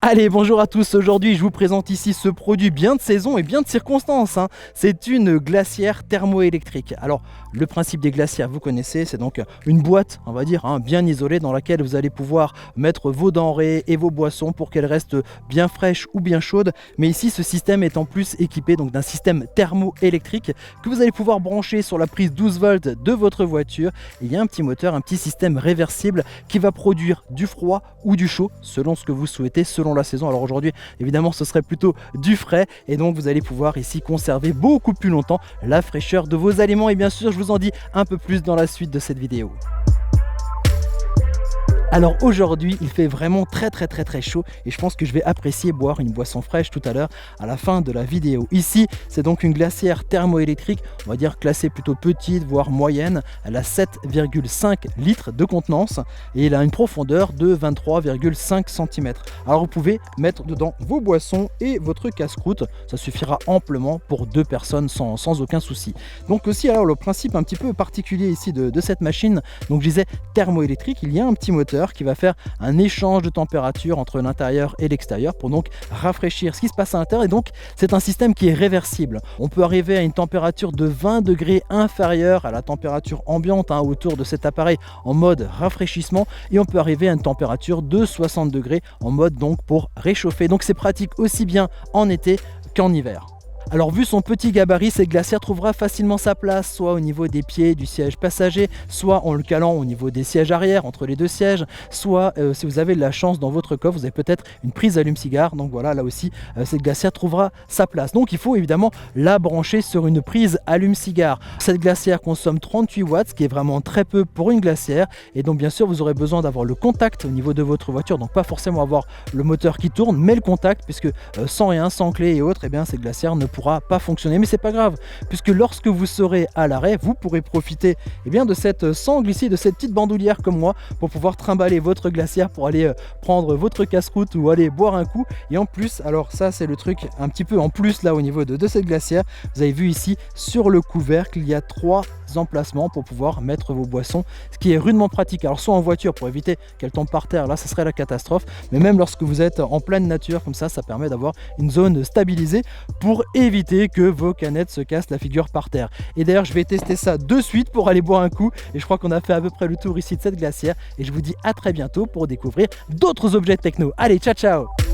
Allez, bonjour à tous. Aujourd'hui, je vous présente ici ce produit bien de saison et bien de circonstance. C'est une glacière thermoélectrique. Alors, le principe des glacières, vous connaissez, c'est donc une boîte, on va dire, bien isolée dans laquelle vous allez pouvoir mettre vos denrées et vos boissons pour qu'elles restent bien fraîches ou bien chaudes. Mais ici, ce système est en plus équipé donc d'un système thermoélectrique que vous allez pouvoir brancher sur la prise 12 volts de votre voiture. Et il y a un petit moteur, un petit système réversible qui va produire du froid ou du chaud selon ce que vous souhaitez, selon la saison. Alors aujourd'hui, évidemment, ce serait plutôt du frais et donc vous allez pouvoir ici conserver beaucoup plus longtemps la fraîcheur de vos aliments. Et bien sûr, je vous en dis un peu plus dans la suite de cette vidéo. Alors aujourd'hui, il fait vraiment très chaud et je pense que je vais apprécier boire une boisson fraîche tout à l'heure à la fin de la vidéo. Ici, c'est donc une glacière thermoélectrique, on va dire classée plutôt petite, voire moyenne. Elle a 7,5 litres de contenance et elle a une profondeur de 23,5 cm. Alors vous pouvez mettre dedans vos boissons et votre casse-croûte, ça suffira amplement pour 2 personnes sans aucun souci. Donc aussi, alors le principe un petit peu particulier ici de cette machine, donc je disais thermoélectrique, il y a un petit moteur qui va faire un échange de température entre l'intérieur et l'extérieur pour donc rafraîchir ce qui se passe à l'intérieur. Et donc c'est un système qui est réversible. On peut arriver à une température de 20 degrés inférieure à la température ambiante autour de cet appareil en mode rafraîchissement, et on peut arriver à une température de 60 degrés en mode donc pour réchauffer. Donc c'est pratique aussi bien en été qu'en hiver. Alors vu son petit gabarit, cette glacière trouvera facilement sa place, soit au niveau des pieds du siège passager, soit en le calant au niveau des sièges arrière, entre les deux sièges, soit si vous avez de la chance dans votre coffre, vous avez peut-être une prise allume-cigare. Donc voilà, là aussi, cette glacière trouvera sa place. Donc il faut évidemment la brancher sur une prise allume-cigare. Cette glacière consomme 38 watts, ce qui est vraiment très peu pour une glacière. Et donc bien sûr, vous aurez besoin d'avoir le contact au niveau de votre voiture. Donc pas forcément avoir le moteur qui tourne, mais le contact, puisque sans rien, sans clé et autres, cette glacière ne pourra pas fonctionner. Mais c'est pas grave, puisque lorsque vous serez à l'arrêt, vous pourrez profiter de cette sangle ici, de cette petite bandoulière comme moi, pour pouvoir trimballer votre glacière pour aller prendre votre casse-croûte ou aller boire un coup. Et en plus, alors ça c'est le truc un petit peu en plus là au niveau de cette glacière, vous avez vu ici sur le couvercle, il y a 3 emplacements pour pouvoir mettre vos boissons, ce qui est rudement pratique. Alors soit en voiture pour éviter qu'elle tombe par terre, là ça serait la catastrophe, mais même lorsque vous êtes en pleine nature comme ça permet d'avoir une zone stabilisée pour éviter que vos canettes se cassent la figure par terre. Et d'ailleurs je vais tester ça de suite pour aller boire un coup, et je crois qu'on a fait à peu près le tour ici de cette glacière, et je vous dis à très bientôt pour découvrir d'autres objets techno. Allez, ciao ciao.